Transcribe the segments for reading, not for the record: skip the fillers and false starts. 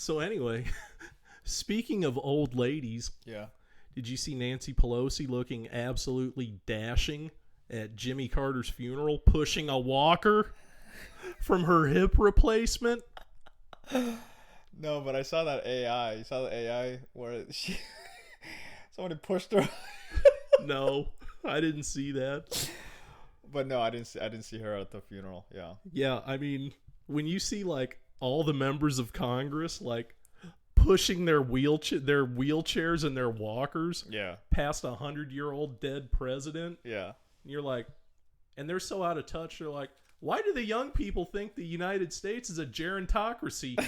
So anyway, speaking of old ladies, Yeah. did you see Nancy Pelosi looking absolutely dashing at Jimmy Carter's funeral, pushing a walker from her hip replacement? No, but I saw that AI. You saw the AI where somebody pushed her. No, I didn't see that. But no, I didn't see her at the funeral. Yeah. Yeah, I mean, when you see like all the members of Congress like pushing their wheelchairs and their walkers Yeah. past a 100-year-old dead president, Yeah. you're like, and they're so out of touch. They're like, why do the young people think the United States is a gerontocracy?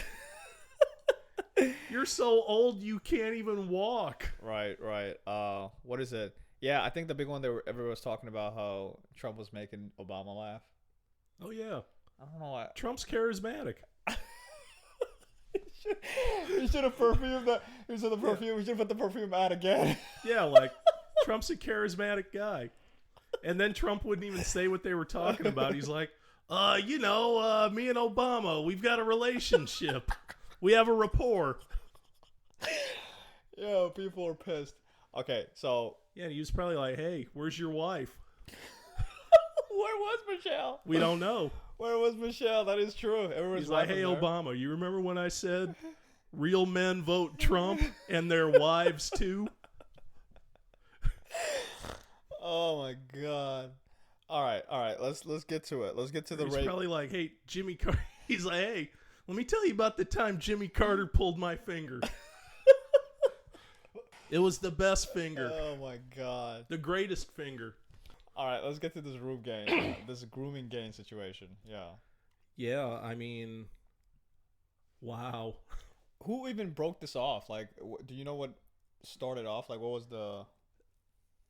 You're so old you can't even walk. Right. What is it? Yeah, I think the big one that everyone was talking about how Trump was making Obama laugh. Oh yeah, I don't know why. Trump's charismatic. He should have perfumed that. He should have perfume. He should have put the perfume out again. Yeah, like Trump's a charismatic guy. And then Trump wouldn't even say what they were talking about. He's like, me and Obama, we've got a relationship. We have a rapport. Yeah, people are pissed. Okay, so Yeah, and he was probably like, hey, where's your wife? where was Michelle? We don't know. Where was Michelle? That is true. Everyone's He's like, hey, there. Obama, you remember when I said real men vote Trump and their wives too? Oh my god. All right. Let's get to it. Let's get to the He's rape. probably like, hey, Jimmy Carter. He's like, hey, let me tell you about the time Jimmy Carter pulled my finger. It was the best finger. Oh my god. The greatest finger. All right, let's get to this room game. This grooming game situation. Yeah. Yeah, I mean, wow. Who even broke this off? Like, do you know what started off? Like, what was the?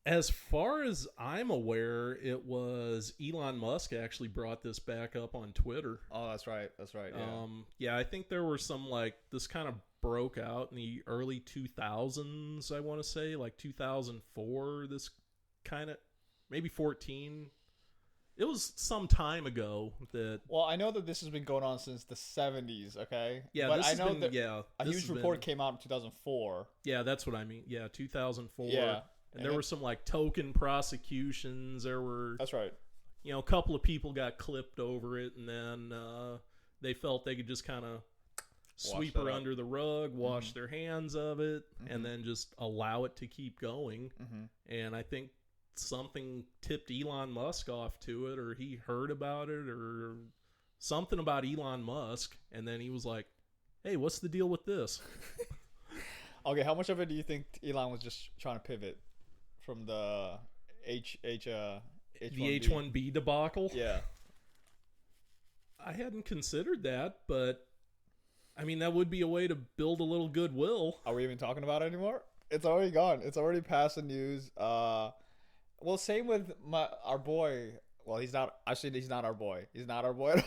As far as I'm aware, it was Elon Musk actually brought this back up on Twitter. Oh, that's right. Yeah. Yeah, I think there were some like this kind of broke out in the early 2000s, I want to say, like 2004, this kind of maybe 14. It was some time ago that. Well, I know that this has been going on since the 70s, okay? Yeah, but this I has know been, that yeah, a this huge has report been- came out in 2004. Yeah, that's what I mean. Yeah, 2004. Yeah. And there were some like token prosecutions. There were, That's right. a couple of people got clipped over it, and then they felt they could just kind of sweep that her up. under the rug, wash their hands of it, and then just allow it to keep going. And I think something tipped Elon Musk off to it, or he heard about it, or something about Elon Musk, and then he was like, hey, what's the deal with this? Okay, how much of it do you think Elon was just trying to pivot from the H1B? The H1B debacle? Yeah. I hadn't considered that, but I mean, that would be a way to build a little goodwill. Are we even talking about it anymore? It's already gone. It's already past the news. Well, same with our boy. Well, he's not. Actually, he's not our boy. He's not our boy at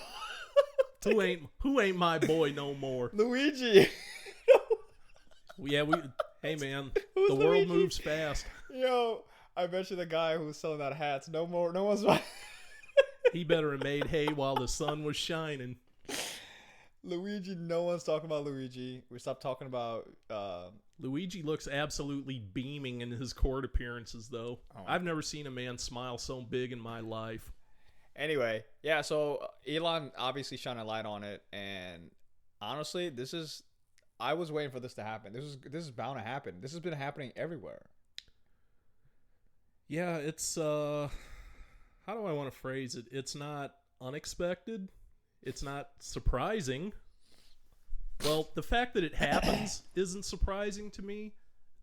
all. Who ain't my boy no more? Luigi. Yeah, hey man, Who's the world Luigi? moves fast. Yo, I bet you the guy who's selling that hats. No more. No one's. He better have made hay while the sun was shining. Luigi. No one's talking about Luigi. We stopped talking about. Luigi looks absolutely beaming in his court appearances, though. Oh. I've never seen a man smile so big in my life. Anyway, yeah. So Elon obviously shone a light on it, and honestly, this is. I was waiting for this to happen. This is bound to happen. This has been happening everywhere. Yeah, it's how do I want to phrase it? It's not unexpected. It's not surprising. Well, the fact that it happens isn't surprising to me.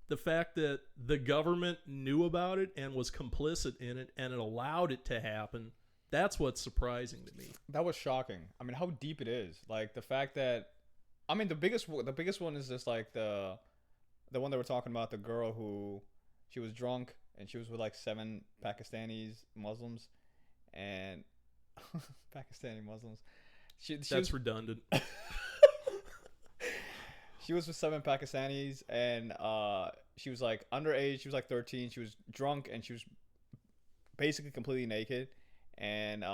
The fact that the government knew about it and was complicit in it and it allowed it to happen, that's what's surprising to me. That was shocking. I mean, how deep it is. Like the fact that, I mean, the biggest one is just like the one that we're talking about, the girl who she was drunk and she was with like 7 Pakistanis Muslims and Pakistani Muslims. That's was, redundant. She was with 7 Pakistanis and she was like underage. She was like 13. She was drunk and she was basically completely naked. And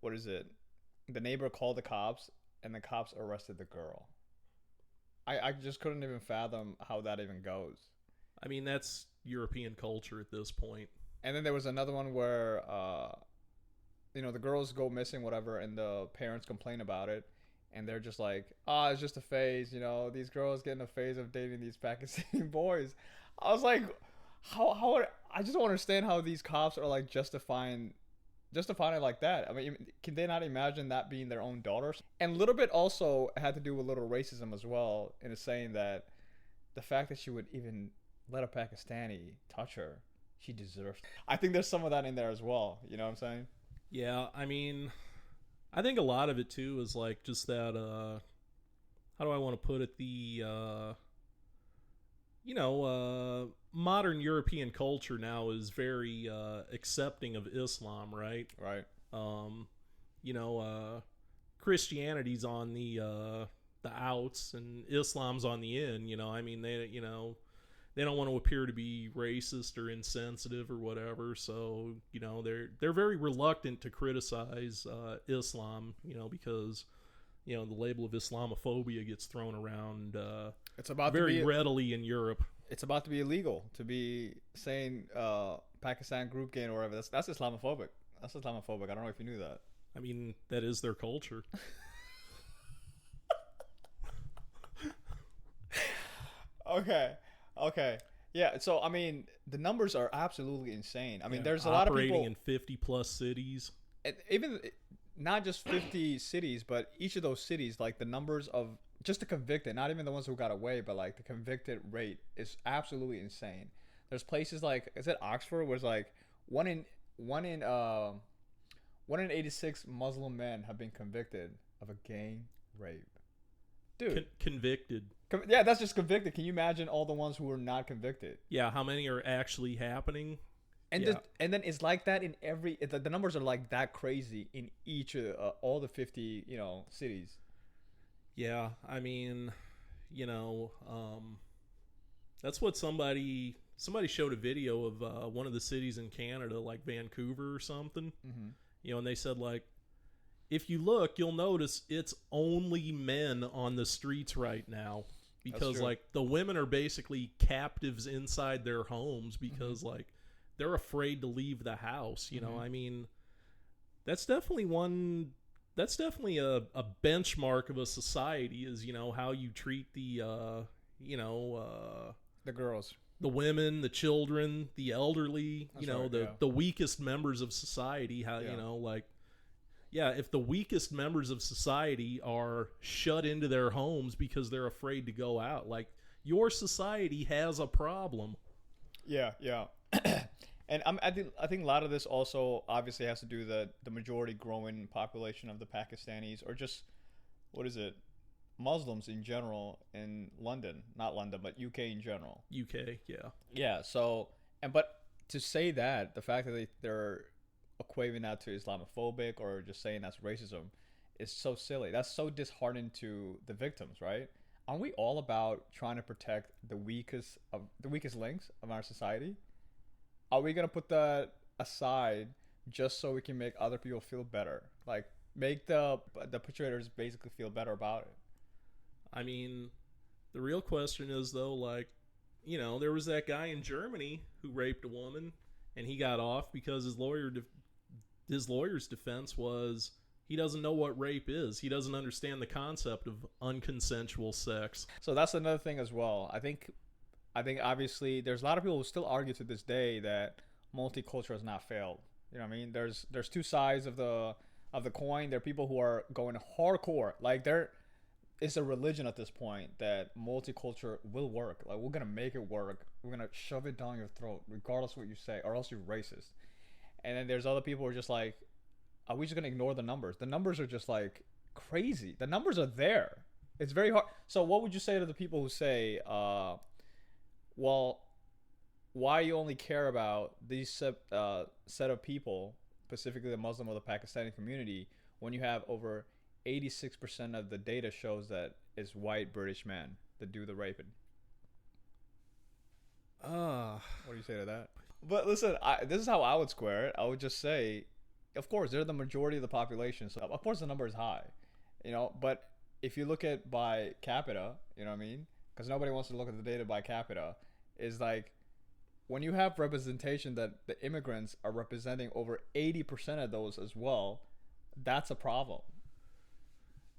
what is it? The neighbor called the cops and the cops arrested the girl. I just couldn't even fathom how that even goes. I mean, that's European culture at this point. And then there was another one where, the girls go missing, whatever, and the parents complain about it. And they're just like, it's just a phase. These girls get in a phase of dating these Pakistani boys. I was like, I just don't understand how these cops are like justifying it like that. I mean, can they not imagine that being their own daughters? And a little bit also had to do with a little racism as well, in saying that the fact that she would even let a Pakistani touch her, she deserves. I think there's some of that in there as well. You know what I'm saying? Yeah, I mean, I think a lot of it too is like just that. How do I want to put it? Modern European culture now is very accepting of Islam, right? Right. Christianity's on the outs and Islam's on the in. I mean, they don't want to appear to be racist or insensitive or whatever, so they're very reluctant to criticize Islam, because the label of Islamophobia gets thrown around it's about very readily in Europe. It's about to be illegal to be saying Pakistan group gang or whatever. That's Islamophobic. That's Islamophobic. I don't know if you knew that. I mean, that is their culture. Okay. Yeah, so I mean, the numbers are absolutely insane. I mean, there's a lot of people operating in 50 plus cities. Even not just 50 cities, but each of those cities, like the numbers of just the convicted, not even the ones who got away, but like the convicted rate is absolutely insane. There's places like, is it Oxford, where it's like one in 86 Muslim men have been convicted of a gang rape. Dude, convicted. Yeah, that's just convicted. Can you imagine all the ones who were not convicted? Yeah, how many are actually happening? And then it's like that in the numbers are like that crazy in each of all the 50 cities. Yeah, I mean, that's what somebody showed a video of one of the cities in Canada, like Vancouver or something. Mm-hmm. And they said, like, if you look, you'll notice it's only men on the streets right now, because like the women are basically captives inside their homes because like they're afraid to leave the house. I mean, that's definitely a benchmark of a society is, how you treat the girls, the women, the children, the elderly, the weakest members of society. How, if the weakest members of society are shut into their homes because they're afraid to go out, like, your society has a problem. Yeah. And I think a lot of this also obviously has to do with the majority growing population of the Pakistanis, or just, Muslims in general in London. Not London, but UK in general. UK, yeah. Yeah, so, but to say that, the fact that they're equating that to Islamophobic or just saying that's racism is so silly. That's so disheartening to the victims, right? Aren't we all about trying to protect the weakest links of our society? Are we gonna put that aside just so we can make other people feel better? Like, make the perpetrators basically feel better about it? I mean, the real question is, though, like, there was that guy in Germany who raped a woman, and he got off because his lawyer's defense was he doesn't know what rape is. He doesn't understand the concept of unconsensual sex. So that's another thing as well. I think obviously there's a lot of people who still argue to this day that multicultural has not failed. You know what I mean? There's two sides of the coin. There are people who are going hardcore. Like, it's a religion at this point that multicultural will work. Like, we're gonna make it work. We're gonna shove it down your throat, regardless of what you say, or else you're racist. And then there's other people who are just like, are we just gonna ignore the numbers? The numbers are just like crazy. The numbers are there. It's very hard. So what would you say to the people who say, well, why you only care about these set of people, specifically the Muslim or the Pakistani community, when you have over 86% of the data shows that it's white British men that do the raping? What do you say to that? But listen, this is how I would square it. I would just say, of course, they're the majority of the population, so of course the number is high, but if you look at by capita, you know what I mean? Because nobody wants to look at the data by capita. Is like when you have representation that the immigrants are representing over 80% of those as well, that's a problem.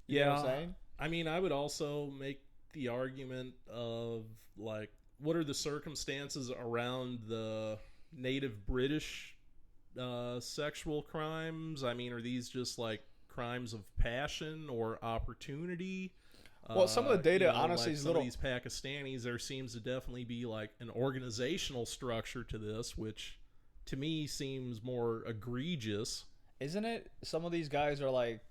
You know what I'm saying? I mean, I would also make the argument of like, what are the circumstances around the native British sexual crimes? I mean, are these just like crimes of passion or opportunity? Well, some of the data honestly like is some little. of these Pakistanis, there seems to definitely be like an organizational structure to this, which to me seems more egregious. Isn't it? Some of these guys are like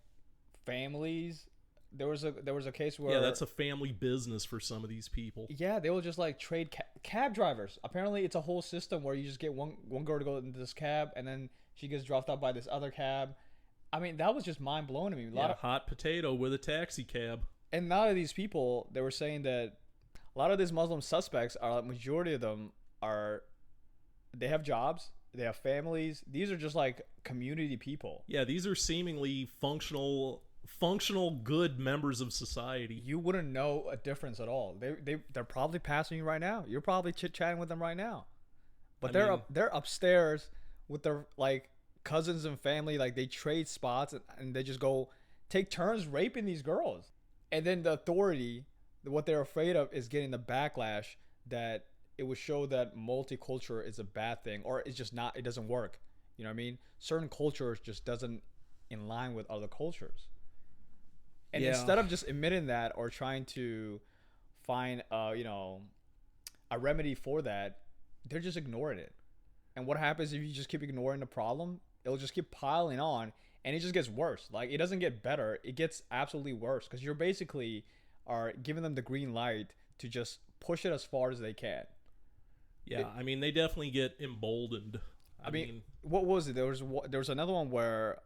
families. There was a case where Yeah, that's a family business for some of these people. yeah, they will just like trade cab drivers. Apparently, it's a whole system where you just get one girl to go into this cab, and then she gets dropped off by this other cab. I mean, that was just mind blowing to me. Yeah, hot potato with a taxi cab. And a lot of these people, they were saying that a lot of these Muslim suspects are, majority of them are, they have jobs, they have families. These are just like community people. Yeah, these are seemingly functional good members of society. You wouldn't know a difference at all. They're probably passing you right now. You're probably chit-chatting with them right now. But they're upstairs with their like cousins and family. Like they trade spots and they just go take turns raping these girls. And then the authority, what they're afraid of is getting the backlash that it would show that multicultural is a bad thing, or it's just not, it doesn't work. You know what I mean? Certain cultures just doesn't in line with other cultures. And instead of just admitting that or trying to find, a remedy for that, they're just ignoring it. And what happens if you just keep ignoring the problem? It'll just keep piling on, and it just gets worse. Like, it doesn't get better. It gets absolutely worse because you're basically are giving them the green light to just push it as far as they can. Yeah, I mean, they definitely get emboldened. I mean, what was it? There was another one where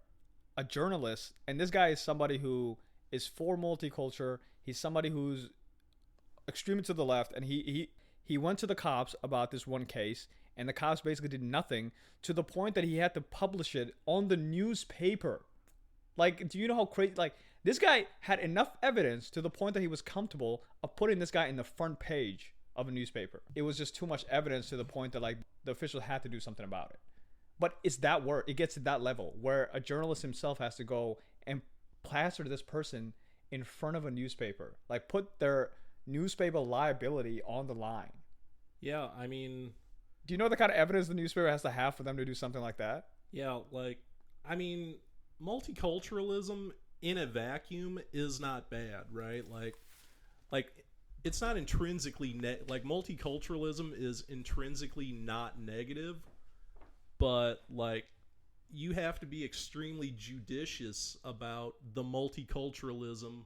a journalist, and this guy is somebody who is for multicultural. He's somebody who's extremely to the left, and he went to the cops about this one case, and the cops basically did nothing to the point that he had to publish it on the newspaper. Like, do you know how crazy? Like, this guy had enough evidence to the point that he was comfortable of putting this guy in the front page of a newspaper. It was just too much evidence to the point that like the officials had to do something about it. But it's that word. It gets to that level where a journalist himself has to go and plaster this person in front of a newspaper, like put their newspaper liability on the line. Yeah, I mean, do you know the kind of evidence the newspaper has to have for them to do something like that? Yeah, like, I mean, multiculturalism in a vacuum is not bad, right? Like it's not intrinsically like multiculturalism is intrinsically not negative, but like you have to be extremely judicious about the multiculturalism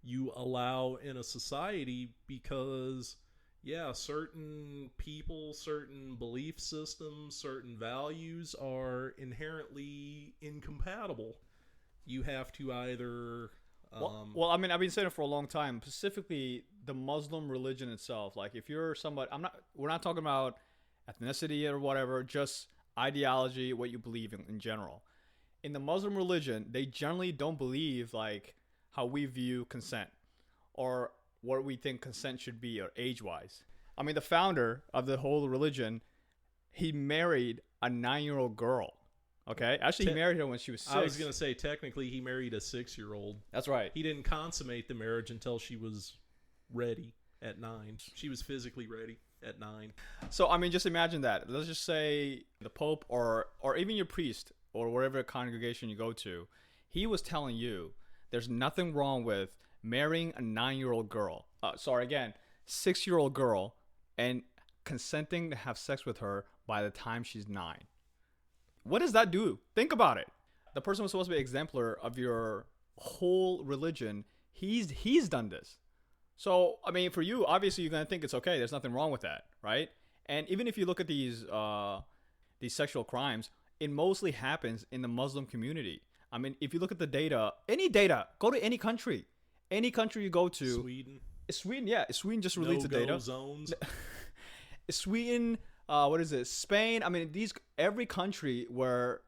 you allow in a society because yeah, certain people, certain belief systems, certain values are inherently incompatible. You have to either well, I mean, I've been saying it for a long time, specifically the Muslim religion itself. Like if you're somebody, we're not talking about ethnicity or whatever, just ideology, what you believe in general. In the Muslim religion, they generally don't believe like how we view consent or what we think consent should be or age-wise. I mean, the founder of the whole religion, he married a 9-year-old girl. Okay? Actually, he married her when she was 6. I was going to say, technically, he married a 6-year-old. That's right. He didn't consummate the marriage until she was ready at 9. She was physically ready at 9. So, I mean, just imagine that. Let's just say the Pope or even your priest or whatever congregation you go to, he was telling you there's nothing wrong with marrying a 9-year-old girl. 6-year-old girl and consenting to have sex with her by the time she's 9. What does that do? Think about it. The person was supposed to be exemplar of your whole religion. He's done this. So, I mean, for you, obviously you're going to think it's okay. There's nothing wrong with that, right? And even if you look at these sexual crimes, it mostly happens in the Muslim community. I mean, if you look at the data, go to any country. Any country you go to. Sweden just released the data. Zones. Sweden, what is it? Spain. I mean, every country where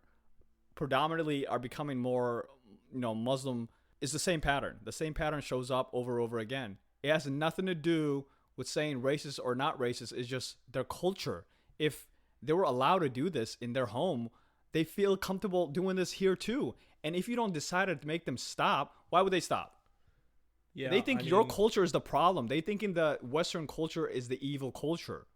predominantly are becoming more, Muslim it's the same pattern. The same pattern shows up over and over again. It has nothing to do with saying racist or not racist. It's just their culture. If they were allowed to do this in their home, they feel comfortable doing this here too. And if you don't decide to make them stop, why would they stop? Yeah, They think your culture is the problem. They think in the Western culture is the evil culture.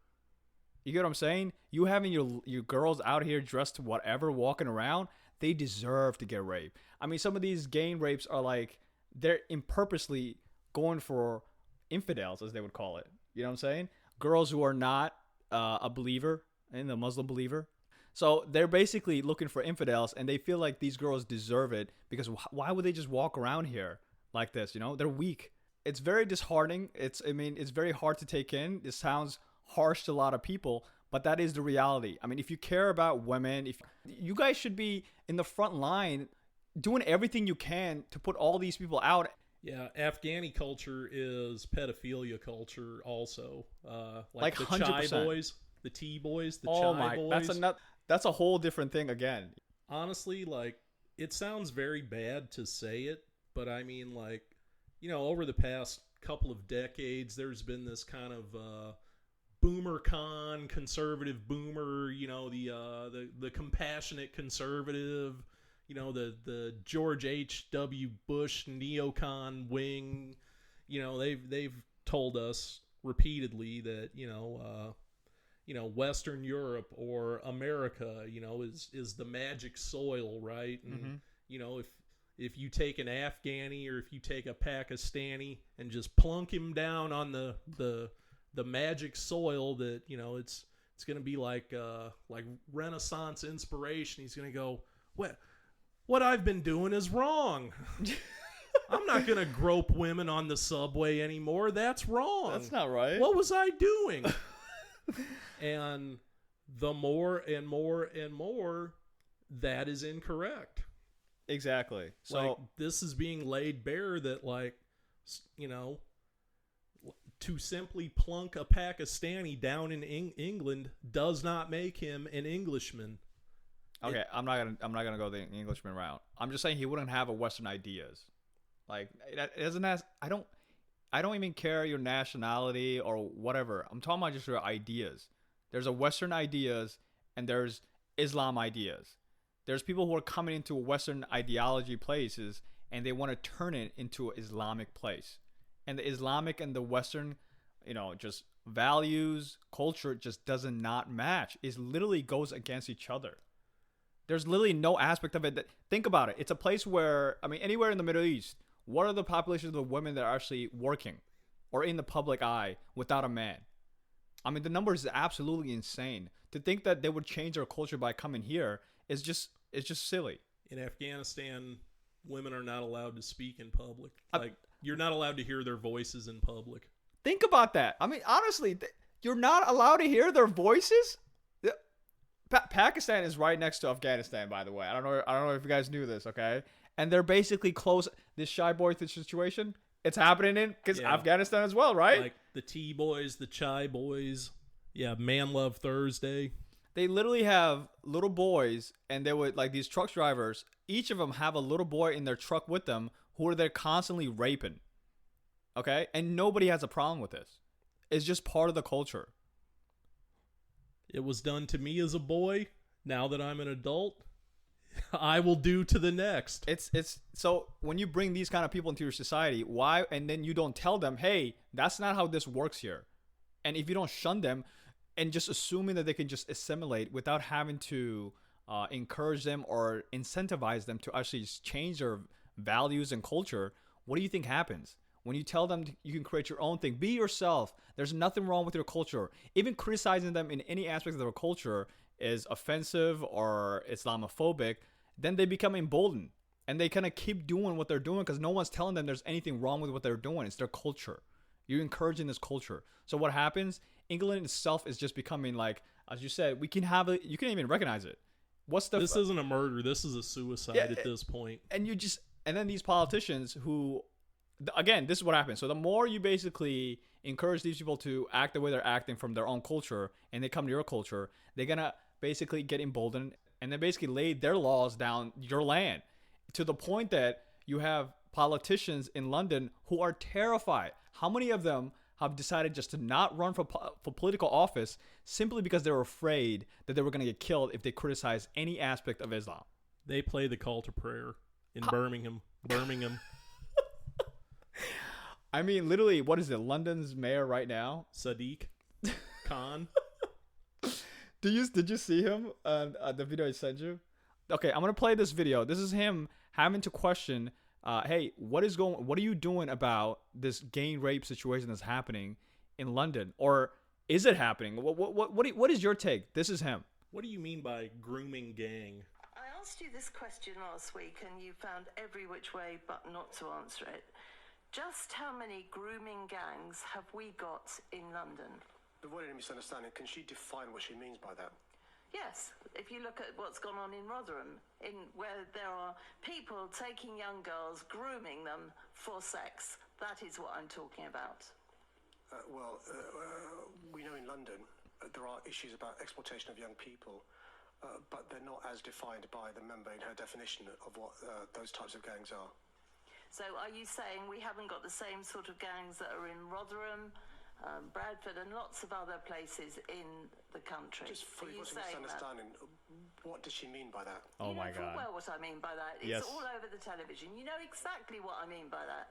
You get what I'm saying? You having your girls out here dressed whatever, walking around, they deserve to get raped. I mean, some of these gang rapes are like, they're purposely going for infidels, as they would call it. You know what I'm saying? Girls who are not a believer, and a Muslim believer. So they're basically looking for infidels, and they feel like these girls deserve it because why would they just walk around here like this? You know, they're weak. It's very disheartening. It's very hard to take in. It sounds harsh to a lot of people, but that is the reality. I mean, if you care about women, if you guys should be in the front line doing everything you can to put all these people out. Yeah, Afghani culture is pedophilia culture also. Like the 100%. Chai boys, the T boys, the Oh Chai my, boys. that's a whole different thing again. Honestly, like, it sounds very bad to say it, but I mean, like, you know, over the past couple of decades, there's been this kind of boomer conservative boomer, you know, the compassionate conservative, you know, the George H.W. Bush neocon wing. You know, they've told us repeatedly that, you know, Western Europe or America, you know, is the magic soil, right? And you know, if you take an Afghani or if you take a Pakistani and just plunk him down on the magic soil, that, you know, it's going to be like Renaissance inspiration. He's going to go, what I've been doing is wrong. I'm not going to grope women on the subway anymore. That's wrong. That's not right. What was I doing? And the more and more and more, that is incorrect. Exactly. So Like, this is being laid bare that, like, you know, to simply plunk a Pakistani down in England does not make him an Englishman. okay, I'm not gonna go the Englishman route. I'm just saying he wouldn't have a Western ideas. Like, it doesn't have. I don't even care your nationality or whatever. I'm talking about just your ideas. There's a Western ideas and there's Islam ideas. There's people who are coming into Western ideology places and they want to turn it into an Islamic place. And the Islamic and the Western, you know, just values, culture just does not match. It literally goes against each other. There's literally no aspect of it that, think about it. It's a place where, I mean, anywhere in the Middle East, what are the populations of the women that are actually working or in the public eye without a man? I mean, the numbers is absolutely insane. To think that they would change their culture by coming here is just silly. In Afghanistan, women are not allowed to speak in public. Like, you're not allowed to hear their voices in public. Think about that. I mean, honestly, you're not allowed to hear their voices? Pakistan is right next to Afghanistan, by the way. I don't know if you guys knew this, okay? And they're basically close. This shy boy situation, it's happening in Afghanistan as well, right? Like the T boys, the Chai boys. Yeah, Man Love Thursday. They literally have little boys, and they would, like, these truck drivers, each of them have a little boy in their truck with them who are they're constantly raping. Okay? And nobody has a problem with this. It's just part of the culture. It was done to me as a boy. Now that I'm an adult, I will do to the next. It's so when you bring these kind of people into your society, why? And then you don't tell them, hey, that's not how this works here. And if you don't shun them and just assuming that they can just assimilate without having to encourage them or incentivize them to actually change their values and culture, what do you think happens? When you tell them you can create your own thing, be yourself. There's nothing wrong with your culture. Even criticizing them in any aspect of their culture is offensive or Islamophobic, then they become emboldened. And they kind of keep doing what they're doing because no one's telling them there's anything wrong with what they're doing. It's their culture. You're encouraging this culture. So what happens? England itself is just becoming, like, as you said, we can have it. You can't even recognize it. This isn't a murder. This is a suicide at this point. And then these politicians who, again, this is what happens. So the more you basically encourage these people to act the way they're acting from their own culture and they come to your culture, they're going to basically get emboldened and they basically lay their laws down your land to the point that you have politicians in London who are terrified. How many of them have decided just to not run for political office simply because they were afraid that they were going to get killed if they criticize any aspect of Islam? They play the call to prayer in Birmingham. I mean, literally, what is it? London's mayor right now? Sadiq Khan. Did you see him the video I sent you? Okay, I'm gonna play this video. This is him having to question, hey, what are you doing about this gang rape situation that's happening in London, or is it happening? What is your take? This is him. What do you mean by grooming gang? I asked you this question last week, and you found every which way but not to answer it. Just how many grooming gangs have we got in London? Avoiding a misunderstanding, can she define what she means by that? Yes, if you look at what's gone on in Rotherham, where there are people taking young girls, grooming them for sex, that is what I'm talking about. We know in London there are issues about exploitation of young people, but they're not as defined by the member in her definition of what those types of gangs are. So are you saying we haven't got the same sort of gangs that are in Rotherham, Bradford, and lots of other places in the country? Just for a misunderstanding, what does she mean by that? Oh my God. You know well what I mean by that. It's all over the television. You know exactly what I mean by that.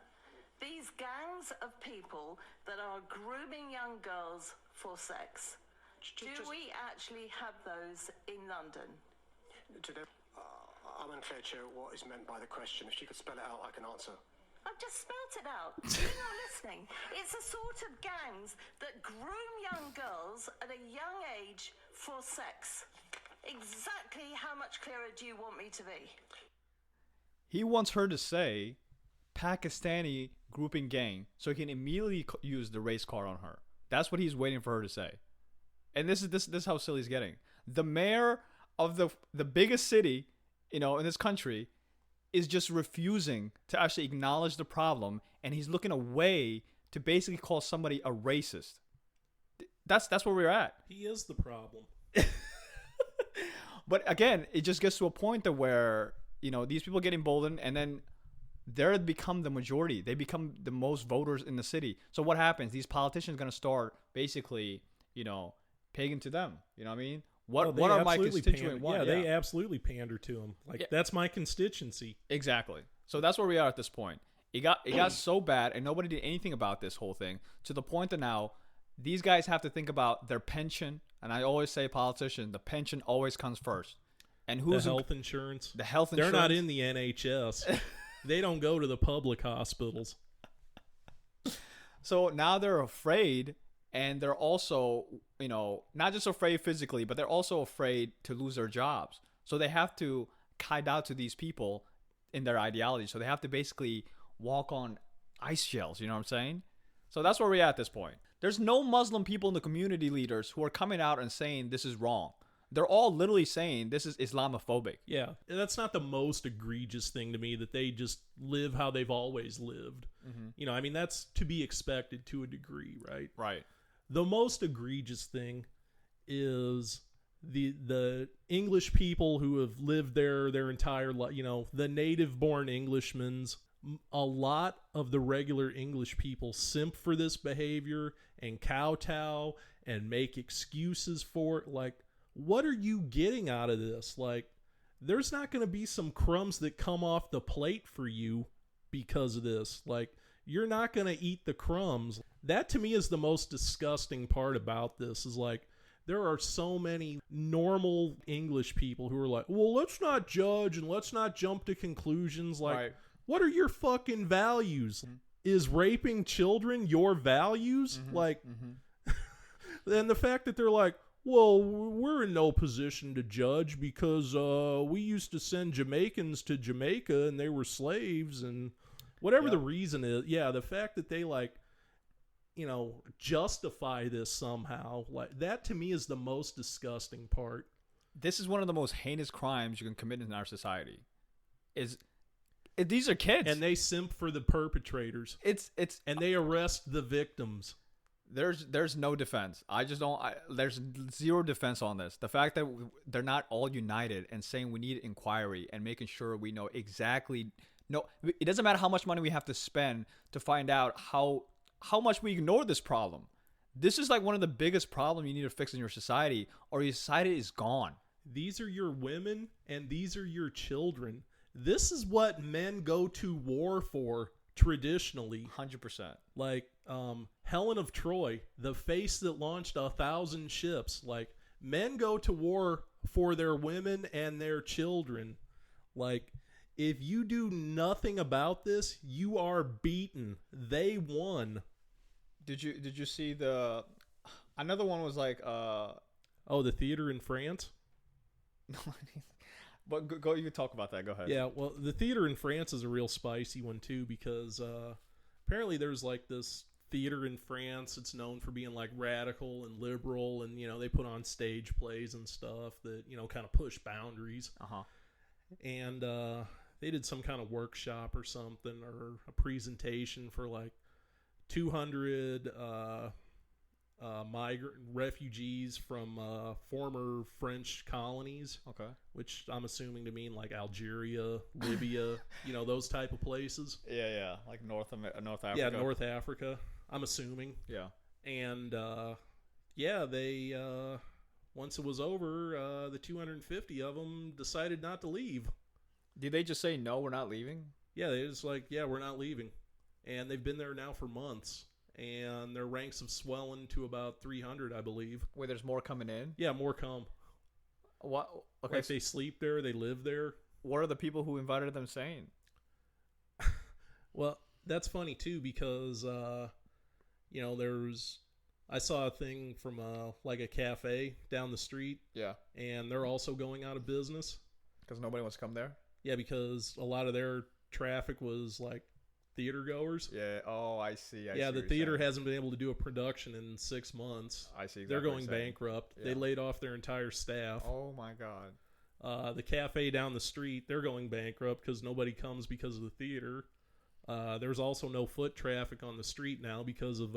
These gangs of people that are grooming young girls for sex. Do we actually have those in London? I'm unclear, Chair, what is meant by the question. If she could spell it out, I can answer. I've just spelt it out. You're not listening. It's a sort of gangs that groom young girls at a young age for sex. Exactly how much clearer do you want me to be? He wants her to say Pakistani grouping gang so he can immediately use the race card on her. That's what he's waiting for her to say. And this is how silly he's getting. The mayor of the biggest city, in this country, is just refusing to actually acknowledge the problem, and he's looking away to basically call somebody a racist. That's where we're at. He is the problem. But again, it just gets to a point where these people get emboldened, and then they become the majority. They become the most voters in the city. So what happens? These politicians are going to start basically, paying to them. You know what I mean? What are my constituent want? Yeah, they absolutely pander to him. That's my constituency. Exactly. So that's where we are at this point. It got so bad, and nobody did anything about this whole thing, to the point that now these guys have to think about their pension. And I always say, politician, the pension always comes first. And who's the health insurance? The health insurance. They're not in the NHS. They don't go to the public hospitals. So now they're afraid, and they're also, not just afraid physically, but they're also afraid to lose their jobs. So they have to kite out to these people in their ideology. So they have to basically walk on ice shells, you know what I'm saying? So that's where we're at this point. There's no Muslim people in the community leaders who are coming out and saying this is wrong. They're all literally saying this is Islamophobic. Yeah, that's not the most egregious thing to me, that they just live how they've always lived. Mm-hmm. That's to be expected to a degree, right? Right. The most egregious thing is the English people who have lived there their entire life, the native-born Englishmen. A lot of the regular English people simp for this behavior and kowtow and make excuses for it. What are you getting out of this? There's not going to be some crumbs that come off the plate for you because of this. You're not going to eat the crumbs. That to me is the most disgusting part about this, is there are so many normal English people who are like, well, let's not judge and let's not jump to conclusions. Right. What are your fucking values? Mm-hmm. Is raping children your values? Mm-hmm. And the fact that they're like, well, we're in no position to judge because we used to send Jamaicans to Jamaica and they were slaves, and whatever the reason is. Yeah, the fact that they justify this somehow, that to me is the most disgusting part. This is one of the most heinous crimes you can commit in our society. These are kids, and they simp for the perpetrators. And they arrest the victims. There's no defense. There's zero defense on this. The fact that they're not all united and saying we need inquiry and making sure we know exactly No, it doesn't matter how much money we have to spend to find out how much we ignore this problem. This is like one of the biggest problems you need to fix in your society, or your society is gone. These are your women and these are your children. This is what men go to war for traditionally. 100%. Like Helen of Troy, the face that launched 1,000 ships. Like, men go to war for their women and their children. Like, if you do nothing about this, you are beaten. They won. Did you see the another one was like the theater in France? But go you talk about that. Go ahead. Yeah, well, the theater in France is a real spicy one too, because apparently there's like this theater in France. It's known for being like radical and liberal, and they put on stage plays and stuff that kind of push boundaries. And they did some kind of workshop or something, or a presentation for like 200 migrant refugees from former French colonies. Okay. Which I'm assuming to mean like Algeria, Libya, those type of places. Yeah, like North Africa. Yeah, North Africa. I'm assuming. Yeah. And they once it was over, the 250 of them decided not to leave. Did they just say no, we're not leaving? Yeah, they just like, yeah, we're not leaving. And they've been there now for months. And their ranks have swollen to about 300, I believe. Wait, there's more coming in? Yeah, more come. What? Okay, like they sleep there, they live there. What are the people who invited them saying? Well, that's funny too, because I saw a thing from like a cafe down the street. Yeah. And they're also going out of business. Because nobody wants to come there? Yeah, because a lot of their traffic was like theater goers. Yeah. Oh, I see. Yeah, the theater hasn't been able to do a production in 6 months. I see. Exactly, they're going bankrupt. Yeah. They laid off their entire staff. Oh my God. The cafe down the street, they're going bankrupt because nobody comes because of the theater. There's also no foot traffic on the street now because of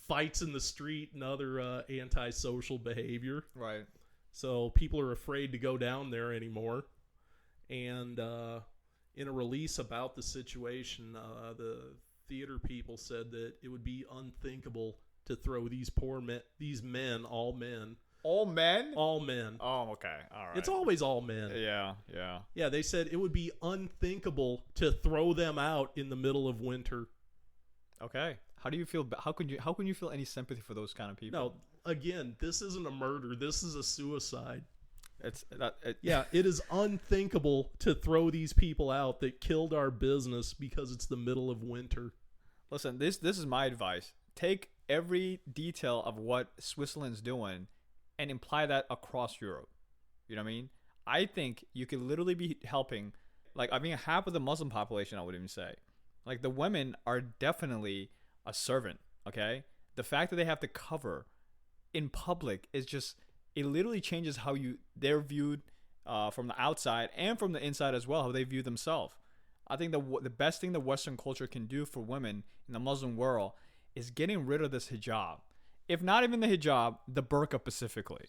fights in the street and other antisocial behavior. Right. So people are afraid to go down there anymore. And in a release about the situation, the theater people said that it would be unthinkable to throw these men, all men. All men? All men. Oh, okay. All right. It's always all men. Yeah. Yeah, they said it would be unthinkable to throw them out in the middle of winter. Okay. How do you feel? How can you feel any sympathy for those kind of people? No, again, this isn't a murder. This is a suicide. Yeah, it is unthinkable to throw these people out that killed our business because it's the middle of winter. Listen, this is my advice. Take every detail of what Switzerland's doing and imply that across Europe. You know what I mean? I think you could literally be helping, like, half of the Muslim population, I would even say. Like, the women are definitely a servant, okay? The fact that they have to cover in public is just... It literally changes how they're viewed from the outside and from the inside as well, how they view themselves. I think the best thing the Western culture can do for women in the Muslim world is getting rid of this hijab. If not even the hijab, the burqa specifically.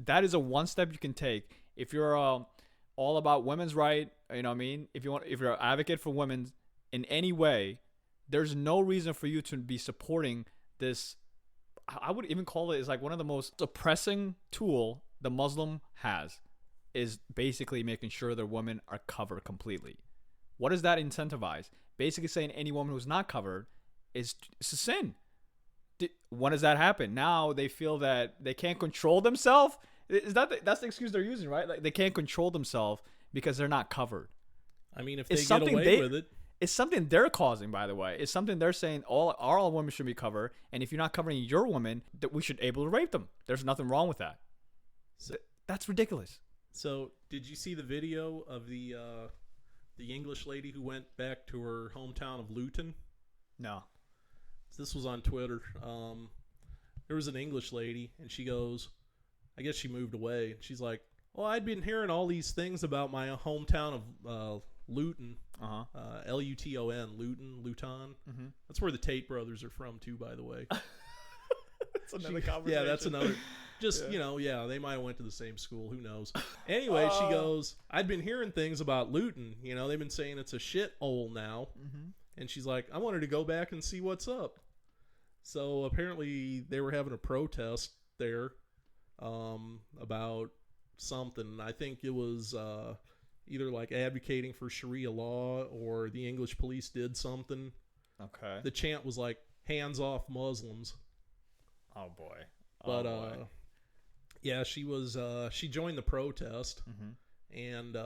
That is a one step you can take. If you're all about women's right, you know what I mean? If you're an advocate for women in any way, there's no reason for you to be supporting this. I would even call it is like one of the most oppressing tool the Muslim has is basically making sure their women are covered completely. What does that incentivize? Basically saying any woman who's not covered is a sin. When does that happen? Now they feel that they can't control themselves. That's the excuse they're using, right? Like they can't control themselves because they're not covered. I mean, if they get away with it. It's something they're causing, by the way. It's something they're saying all women should be covered, and if you're not covering your woman, that we should be able to rape them. There's nothing wrong with that. So, that's ridiculous. So, did you see the video of the English lady who went back to her hometown of Luton? No. This was on Twitter. There was an English lady, and she goes, I guess she moved away. And she's like, well, I'd been hearing all these things about my hometown of Luton. Luton, Luton. Mm-hmm. That's where the Tate brothers are from too, by the way. That's another conversation. Yeah, that's another. Just, they might have went to the same school. Who knows? Anyway, she goes, I'd been hearing things about Luton. They've been saying it's a shithole now. Mm-hmm. And she's like, I wanted to go back and see what's up. So apparently they were having a protest there about something. I think it was either like advocating for Sharia law or the English police did something. Okay. The chant was like, hands off Muslims. Oh, boy. Yeah, she joined the protest, and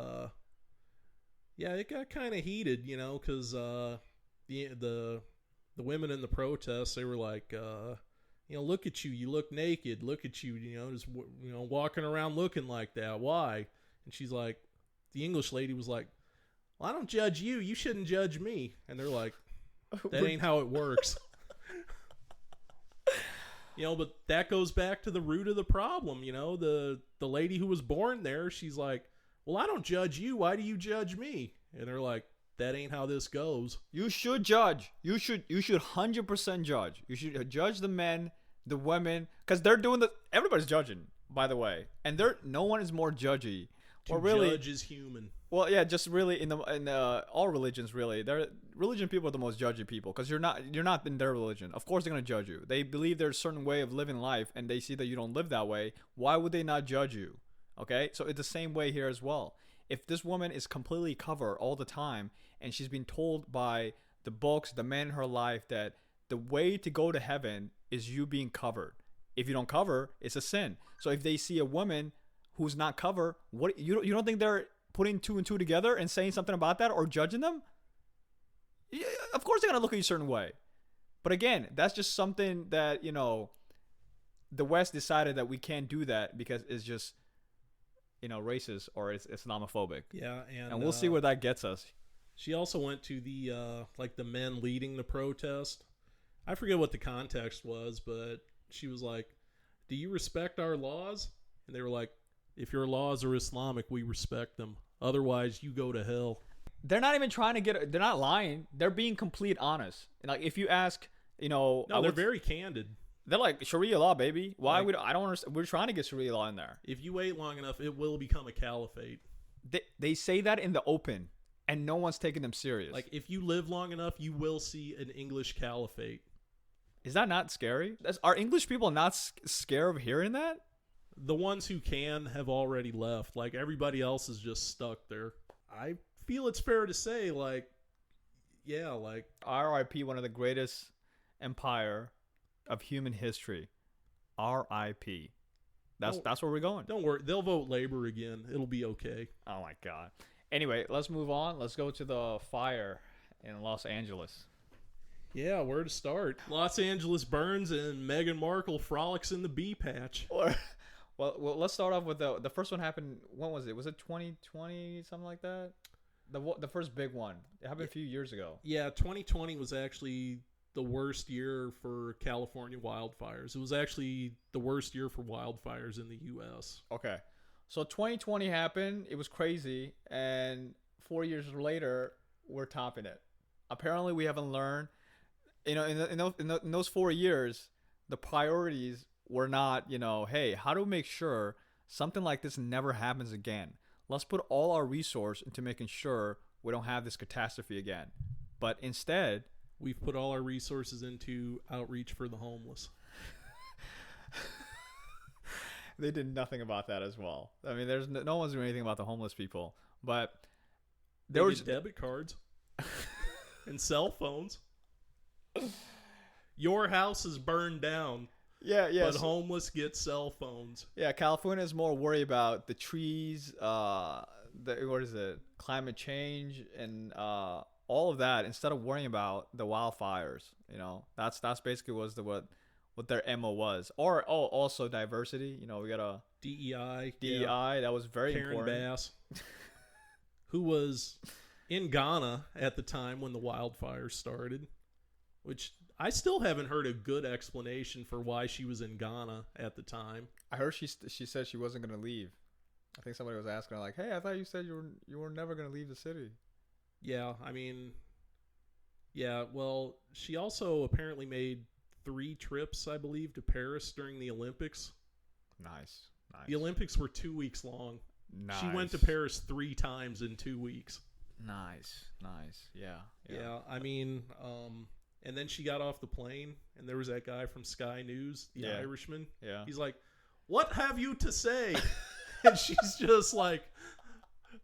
it got kind of heated, because the women in the protest, they were like, look at you, you look naked, look at you, just walking around looking like that. Why? And she's like, the English lady was like, well, I don't judge you, you shouldn't judge me. And they're like, that ain't how it works. But that goes back to the root of the problem. The lady who was born there, she's like, well, I don't judge you. Why do you judge me? And they're like, that ain't how this goes. You should judge. You should 100% judge. You should judge the men, the women, because they're doing everybody's judging, by the way. And no one is more judgy. Judge is human. Well, yeah, just really in all religions, really, religion people are the most judgy people because you're not in their religion. Of course, they're gonna judge you. They believe there's a certain way of living life, and they see that you don't live that way. Why would they not judge you? Okay, so it's the same way here as well. If this woman is completely covered all the time, and she's been told by the books, the men in her life, that the way to go to heaven is you being covered. If you don't cover, it's a sin. So if they see a woman who's not covered, what you don't think they're putting two and two together and saying something about that or judging them? Yeah, of course they're going to look at you a certain way. But again, that's just something that, the West decided that we can't do that because it's just, racist or it's Islamophobic. Yeah. And we'll see where that gets us. She also went to the men leading the protest. I forget what the context was, but she was like, do you respect our laws? And they were like, if your laws are Islamic, we respect them. Otherwise, you go to hell. They're not even trying to they're not lying. They're being complete honest. Like, if you ask, No, they're very candid. They're like, Sharia law, baby. Why would I don't understand. We're trying to get Sharia law in there. If you wait long enough, it will become a caliphate. They say that in the open, and no one's taking them serious. Like, if you live long enough, you will see an English caliphate. Is that not scary? Are English people not scared of hearing that? The ones who can have already left. Like, everybody else is just stuck there. I feel it's fair to say, RIP, one of the greatest empire of human history. RIP. That's where we're going. Don't worry. They'll vote Labor again. It'll be okay. Oh, my God. Anyway, let's move on. Let's go to the fire in Los Angeles. Yeah, where to start? Los Angeles burns and Meghan Markle frolics in the bee patch. Well, let's start off with the first one happened. When was it? Was it 2020, something like that? The first big one. It happened a few years ago. Yeah, 2020 was actually the worst year for California wildfires. It was actually the worst year for wildfires in the U.S. Okay. So 2020 happened. It was crazy. And 4 years later, we're topping it. Apparently, we haven't learned. In those 4 years, the priorities were not, hey, how do we make sure something like this never happens again? Let's put all our resource into making sure we don't have this catastrophe again. But instead, we've put all our resources into outreach for the homeless. They did nothing about that as well. I mean, there's no one's doing anything about the homeless people. But there was debit cards and cell phones. Your house is burned down. Yeah. But homeless get cell phones. Yeah, California is more worried about the trees, climate change, and all of that instead of worrying about the wildfires. That's basically what their MO was. Or also diversity. We got a DEI. Yeah. That was very Karen important. Bass, who was in Ghana at the time when the wildfires started, which I still haven't heard a good explanation for why she was in Ghana at the time. I heard she said she wasn't going to leave. I think somebody was asking her, like, hey, I thought you said you were never going to leave the city. Yeah, well, she also apparently made 3 trips, I believe, to Paris during the Olympics. Nice. The Olympics were 2 weeks long. Nice. She went to Paris 3 times in 2 weeks. Nice. Yeah, I mean, and then she got off the plane, and there was that guy from Sky News, the Irishman. Yeah. He's like, "What have you to say?" And she's just like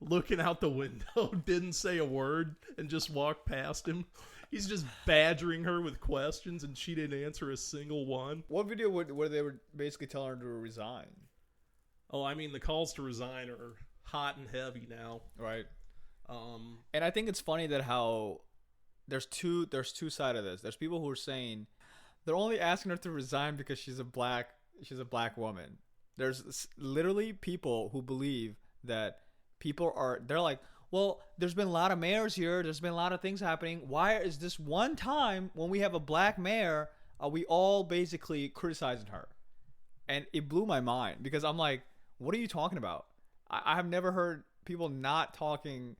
looking out the window, didn't say a word, and just walked past him. He's just badgering her with questions, and she didn't answer a single one. What video where they were basically telling her to resign? Oh, I mean, the calls to resign are hot and heavy now. Right. And I think it's funny that how there's two sides of this. There's people who are saying they're only asking her to resign because she's a black woman. There's literally people who believe that they're like, well, there's been a lot of mayors here. There's been a lot of things happening. Why is this one time when we have a black mayor, are we all basically criticizing her? And it blew my mind because I'm like, what are you talking about? I have never heard people not talking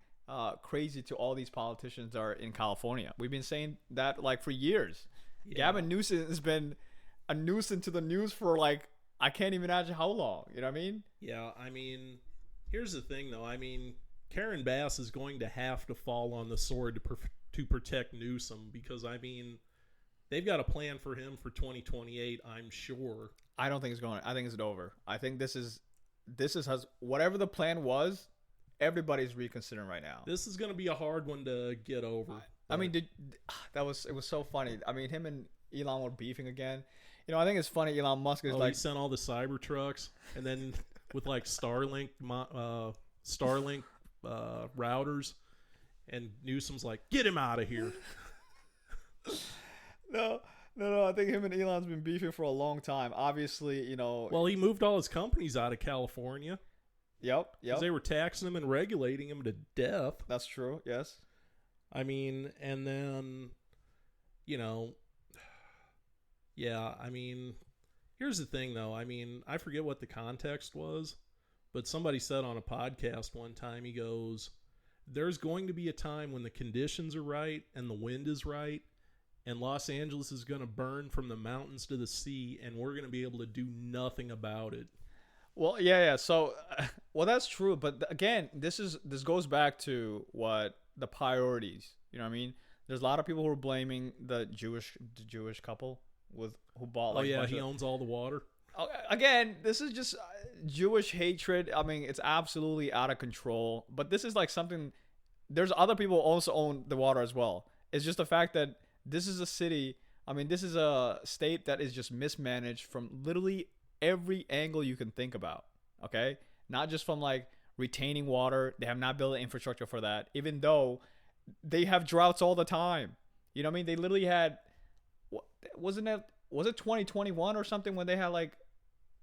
crazy to all these politicians that are in California. We've been saying that like for years. Yeah. Gavin Newsom has been a nuisance to the news for like, I can't even imagine how long. You know what I mean? Yeah, I mean, here's the thing though. I mean, Karen Bass is going to have to fall on the sword to protect Newsom because, I mean, they've got a plan for him for 2028, I'm sure. I don't think it's going. I think it's over. I think this is whatever the plan was, everybody's reconsidering right now. This is going to be a hard one to get over. I mean, it was so funny. I mean, him and Elon were beefing again. You know, I think it's funny. Elon Musk is he sent all the cyber trucks, and then with like Starlink routers, and Newsom's like, "Get him out of here." No. I think him and Elon's been beefing for a long time. Obviously, you know. Well, he moved all his companies out of California. Yep. Because they were taxing him and regulating him to death. That's true. Yes. I mean, and then, you know, yeah, I mean, here's the thing, though. I mean, I forget what the context was, but somebody said on a podcast one time, he goes, there's going to be a time when the conditions are right and the wind is right, and Los Angeles is going to burn from the mountains to the sea, and we're going to be able to do nothing about it. Well, yeah. So, well, that's true. But again, this goes back to what the priorities. You know what I mean? There's a lot of people who are blaming the Jewish couple who bought. Like, he owns all the water. Again, this is just Jewish hatred. I mean, it's absolutely out of control. But this is like something. There's other people who also own the water as well. It's just the fact that this is a city. I mean, this is a state that is just mismanaged from literally every angle you can think about. Okay, not just from like retaining water. They have not built infrastructure for that, even though they have droughts all the time. You know what I mean? They literally had, was it 2021 or something when they had like,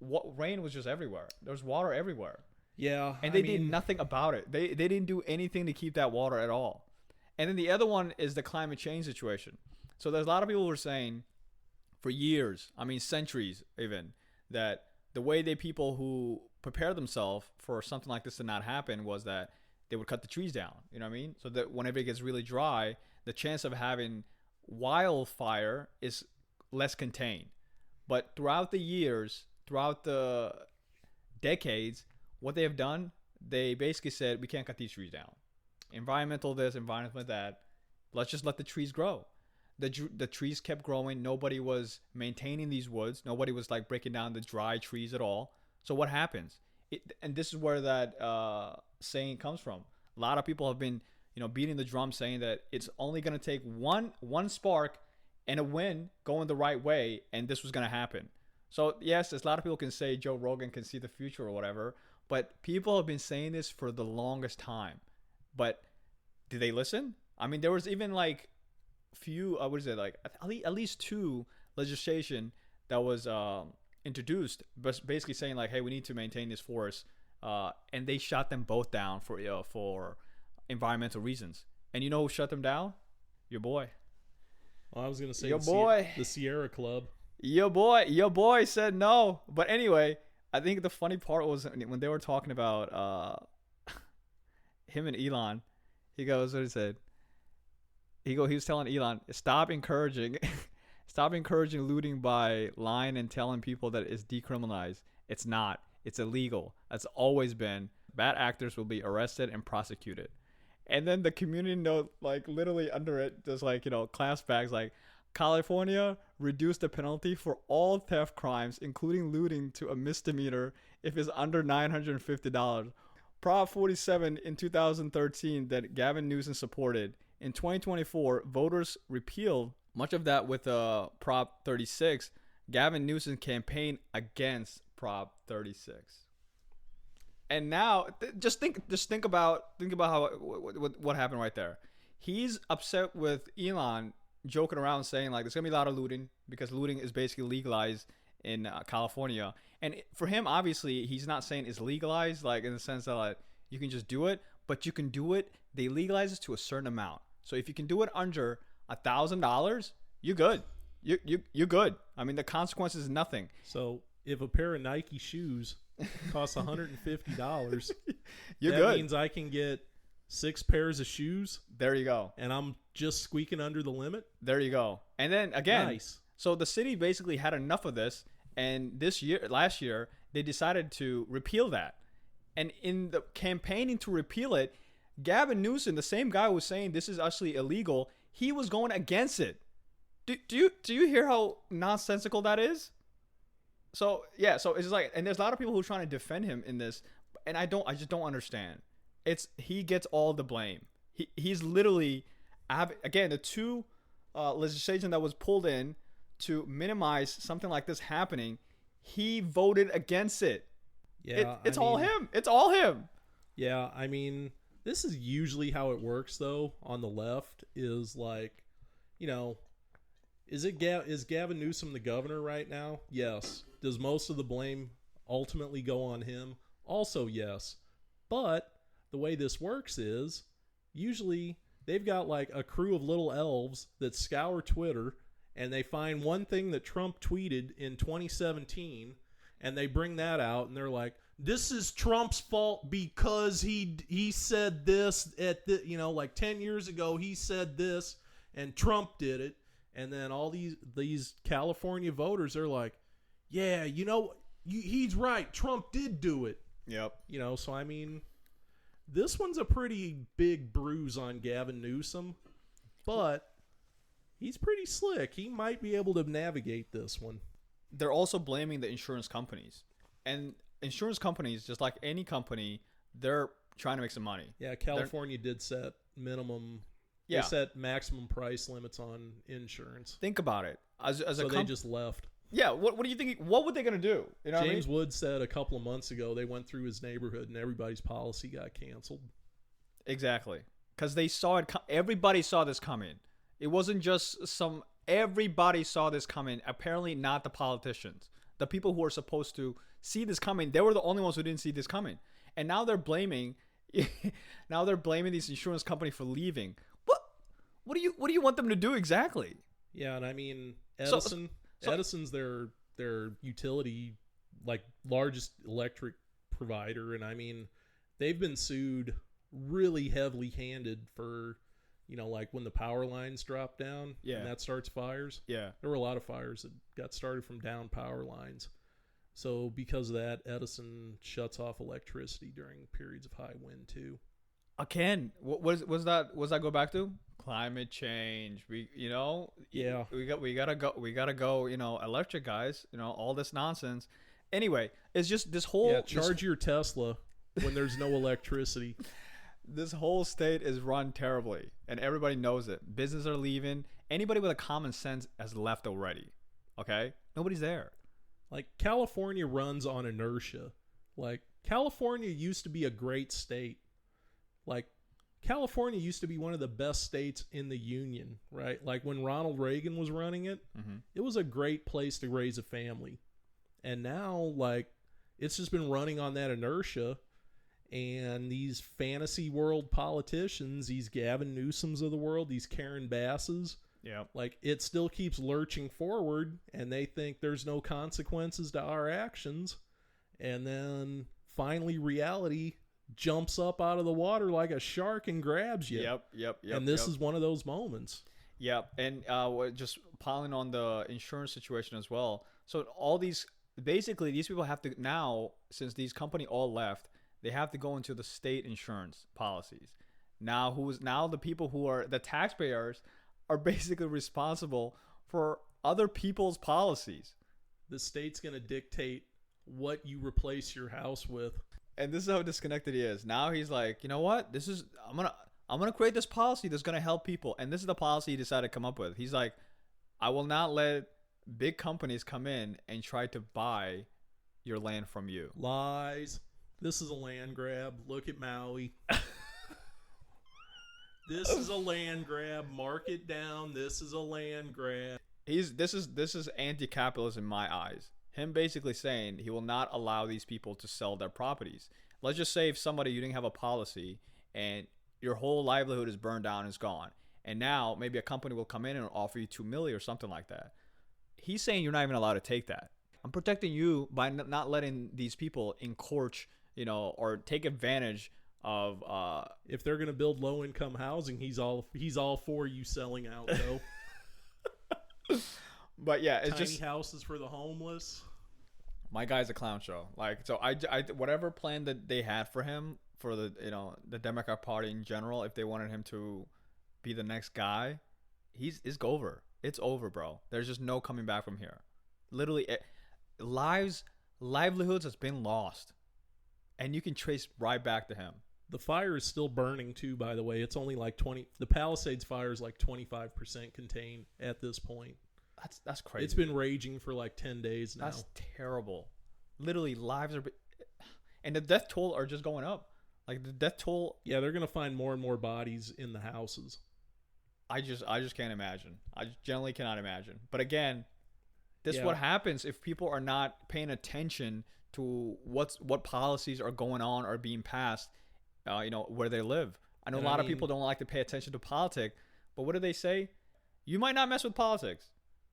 rain was just everywhere. There's water everywhere. Yeah. And they did nothing about it. They didn't do anything to keep that water at all. And then the other one is the climate change situation. So there's a lot of people who are saying for years, I mean centuries even, that the way people who prepare themselves for something like this to not happen was that they would cut the trees down. You know what I mean? So that whenever it gets really dry, the chance of having wildfire is less contained. But throughout the years, throughout the decades, what they have done, they basically said, we can't cut these trees down. Environmental this, environmental that. Let's just let the trees grow. The trees kept growing. Nobody was maintaining these woods. Nobody was like breaking down the dry trees at all. So what happens? And this is where that saying comes from. A lot of people have been, beating the drum saying that it's only going to take one spark and a wind going the right way, and this was going to happen. So yes, a lot of people can say Joe Rogan can see the future or whatever, but people have been saying this for the longest time. But did they listen? I mean, there was even like few, at least 2 legislation that was introduced, but basically saying like, hey, we need to maintain this forest, and they shot them both down for environmental reasons. And you know who shut them down? Your boy. Well, I was gonna say the Sierra Club. Your boy said no. But anyway, I think the funny part was when they were talking about him and Elon. He goes, what he said? He was telling Elon, stop encouraging Stop encouraging looting by lying and telling people that it's decriminalized. It's not. It's illegal. That's always been. Bad actors will be arrested and prosecuted. And then the community note, like literally under it, just like, class bags like, California reduced the penalty for all theft crimes, including looting, to a misdemeanor if it's under $950. Prop 47 in 2013 that Gavin Newsom supported. In 2024, voters repealed much of that with Prop 36. Gavin Newsom campaigned against Prop 36. And now, just think about how what happened right there. He's upset with Elon joking around saying like there's gonna be a lot of looting because looting is basically legalized in California. And for him, obviously, he's not saying it's legalized like in the sense that like you can just do it, but you can do it. They legalize it to a certain amount. So if you can do it under $1,000, you're good. You're good. I mean, the consequence is nothing. So if a pair of Nike shoes costs $150, you're that good. means I can get 6 pairs of shoes. There you go. And I'm just squeaking under the limit. There you go. And then again, nice. So the city basically had enough of this, and last year, they decided to repeal that. And in the campaigning to repeal it, Gavin Newsom, the same guy who was saying this is actually illegal, he was going against it. Do you hear how nonsensical that is? So yeah, so it's like, and there's a lot of people who are trying to defend him in this, and I just don't understand. He gets all the blame. He's literally, again, the two legislation that was pulled in to minimize something like this happening, he voted against it. Yeah, it's all him. It's all him. Yeah, I mean, this is usually how it works though. On the left is like, is Gavin Newsom the governor right now? Yes. Does most of the blame ultimately go on him? Also, yes. But the way this works is usually they've got like a crew of little elves that scour Twitter and they find one thing that Trump tweeted in 2017 and they bring that out and they're like, this is Trump's fault because he said this at the, like 10 years ago he said this and Trump did it. And then all these California voters are like, yeah, he's right. Trump did do it. Yep. So I mean, this one's a pretty big bruise on Gavin Newsom, but he's pretty slick. He might be able to navigate this one. They're also blaming the insurance companies. And insurance companies, just like any company, they're trying to make some money. Yeah, California did set minimum... Yeah. They set maximum price limits on insurance. Think about it. They just left. Yeah. What do you think? What were they going to do? James Wood said a couple of months ago they went through his neighborhood and everybody's policy got canceled. Exactly. Because they saw it. Everybody saw this coming. It wasn't just some. Everybody saw this coming. Apparently not the politicians. The people who are supposed to see this coming. They were the only ones who didn't see this coming. And now they're blaming. Now they're blaming these insurance company for leaving. What do you want them to do exactly? Yeah, and I mean Edison's their utility, like largest electric provider, and I mean they've been sued really heavily handed for, like when the power lines drop down and that starts fires. Yeah. There were a lot of fires that got started from down power lines. So because of that, Edison shuts off electricity during periods of high wind too. Again, what was that go back to? Climate change. We gotta go, electric, guys, all this nonsense. Anyway, it's just this whole charge your Tesla when there's no electricity. This whole state is run terribly and everybody knows it. Businesses are leaving. Anybody with a common sense has left already. Okay? Nobody's there. Like California runs on inertia. Like California used to be a great state. Like California used to be one of the best states in the union, right? Like when Ronald Reagan was running it, it was a great place to raise a family. And now, like, it's just been running on that inertia. And these fantasy world politicians, these Gavin Newsoms of the world, these Karen Basses, like, it still keeps lurching forward. And they think there's no consequences to our actions. And then finally reality jumps up out of the water like a shark and grabs you. Yep. And this is one of those moments. Yep, and just piling on the insurance situation as well. So all these, basically, these people have to now, since these company all left, they have to go into the state insurance policies. Now the people who are the taxpayers are basically responsible for other people's policies. The state's going to dictate what you replace your house with. And this is how disconnected he is. Now he's like, you know what? I'm gonna create this policy that's gonna help people. And this is the policy he decided to come up with. He's like, I will not let big companies come in and try to buy your land from you. Lies. This is a land grab. Look at Maui. This is a land grab. Mark it down. This is a land grab. This is anti-capitalist in my eyes. Him basically saying he will not allow these people to sell their properties. Let's just say if somebody, you didn't have a policy and your whole livelihood is burned down and is gone, and now maybe a company will come in and offer you $2 million or something like that. He's saying you're not even allowed to take that. I'm protecting you by not letting these people encroach, or take advantage of. If they're gonna build low income housing, he's all for you selling out though. But yeah, it's tiny just houses for the homeless. My guy's a clown show. Like, so I whatever plan that they had for him, for the the Democrat Party in general, if they wanted him to be the next guy, it's over. It's over, bro. There's just no coming back from here. Literally, livelihoods has been lost, and you can trace right back to him. The fire is still burning too, by the way. It's only like 20. The Palisades fire is like 25% contained at this point. That's crazy. It's been raging for like 10 days now. That's terrible. Literally, lives are, and the death toll are just going up. Like the death toll. Yeah, they're gonna find more and more bodies in the houses. I just can't imagine. I generally cannot imagine. But again, this is what happens if people are not paying attention to what policies are going on or being passed. Where they live. I know a lot of people don't like to pay attention to politics, but what do they say? You might not mess with politics,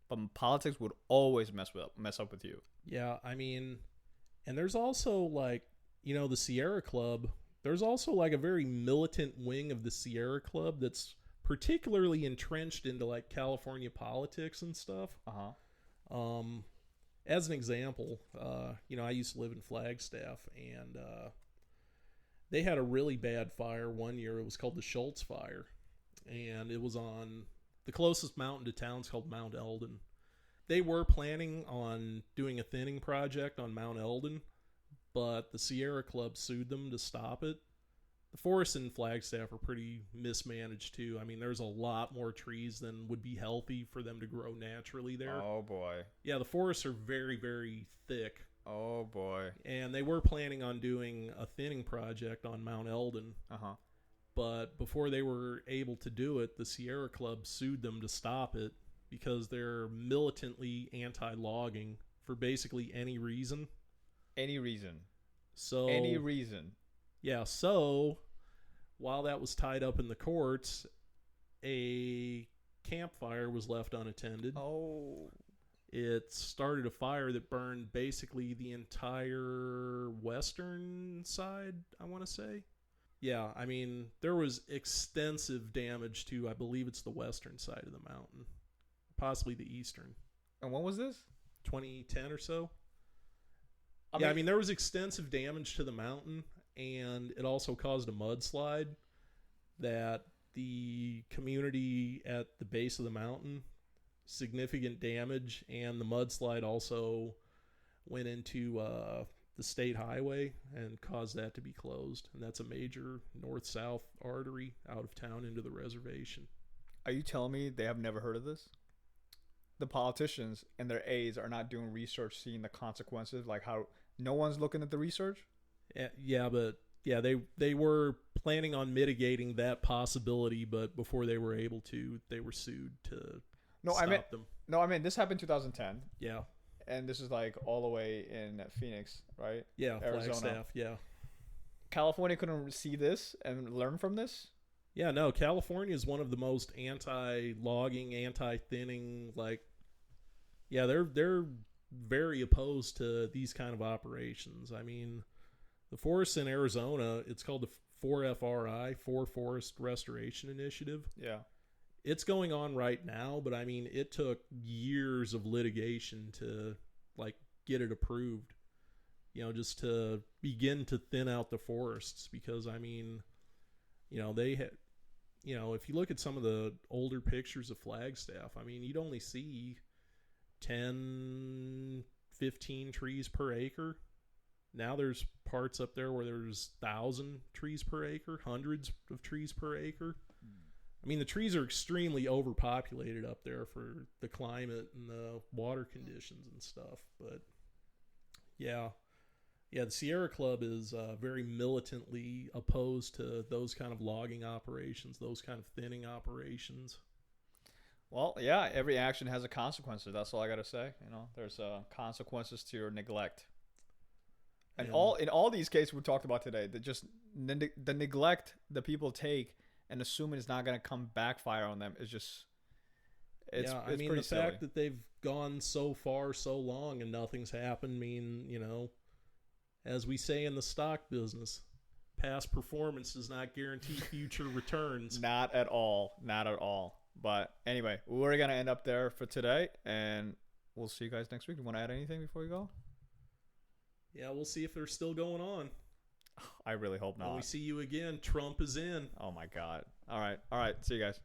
but politics would always mess up with you. Yeah, I mean, and there's also like, the Sierra Club. There's also like a very militant wing of the Sierra Club that's particularly entrenched into like California politics and stuff. As an example, I used to live in Flagstaff, and they had a really bad fire one year. It was called the Schultz Fire, and it was on the closest mountain to town. It's called Mount Eldon. They were planning on doing a thinning project on Mount Eldon, but the Sierra Club sued them to stop it. The forests in Flagstaff are pretty mismanaged too. I mean, there's a lot more trees than would be healthy for them to grow naturally there. Oh boy. Yeah, the forests are very, very thick. Oh boy. And they were planning on doing a thinning project on Mount Eldon. But before they were able to do it, the Sierra Club sued them to stop it because they're militantly anti-logging for basically any reason. Any reason. Yeah, so while that was tied up in the courts, a campfire was left unattended. Oh. It started a fire that burned basically the entire western side, I want to say. Yeah, I mean, there was extensive damage to, I believe it's the western side of the mountain, possibly the eastern. And when was this? 2010 or so. I mean, there was extensive damage to the mountain, and it also caused a mudslide that the community at the base of the mountain, significant damage, and the mudslide also went into the state highway and caused that to be closed. And that's a major north-south artery out of town into the reservation. Are you telling me they have never heard of this? The politicians and their aides are not doing research, seeing the consequences, like how no one's looking at the research? They were planning on mitigating that possibility, but before they were able to, they were sued to stop them. No, I mean, this happened in 2010. Yeah. And this is like all the way in Phoenix, right? Yeah, Arizona. Flagstaff, yeah. California couldn't see this and learn from this? Yeah, no, California is one of the most anti-logging, anti-thinning, they're very opposed to these kind of operations. I mean, the forests in Arizona, it's called the 4FRI, 4 Forest Restoration Initiative. Yeah. it's going on right now, but I mean, it took years of litigation to like get it approved. Just to begin to thin out the forests, because I mean, they had, if you look at some of the older pictures of Flagstaff, I mean, you'd only see 10, 15 trees per acre. Now there's parts up there where there's 1,000 trees per acre, hundreds of trees per acre. I mean, the trees are extremely overpopulated up there for the climate and the water conditions and stuff. But yeah, the Sierra Club is very militantly opposed to those kind of logging operations, those kind of thinning operations. Well, yeah, every action has a consequence. That's all I got to say. There's consequences to your neglect. And in all these cases we talked about today, the neglect that people take and assuming it's not going to come backfire on them is just it's pretty the silly. fact that they've gone so far so long and nothing's happened as we say in the stock business, past performance does not guarantee future returns. Not at all. But anyway, we're going to end up there for today, and we'll see you guys next week. You want to add anything before we go? Yeah, we'll see if they're still going on. I really hope not. When we see you again, Trump is in. Oh, my God. All right. See you guys.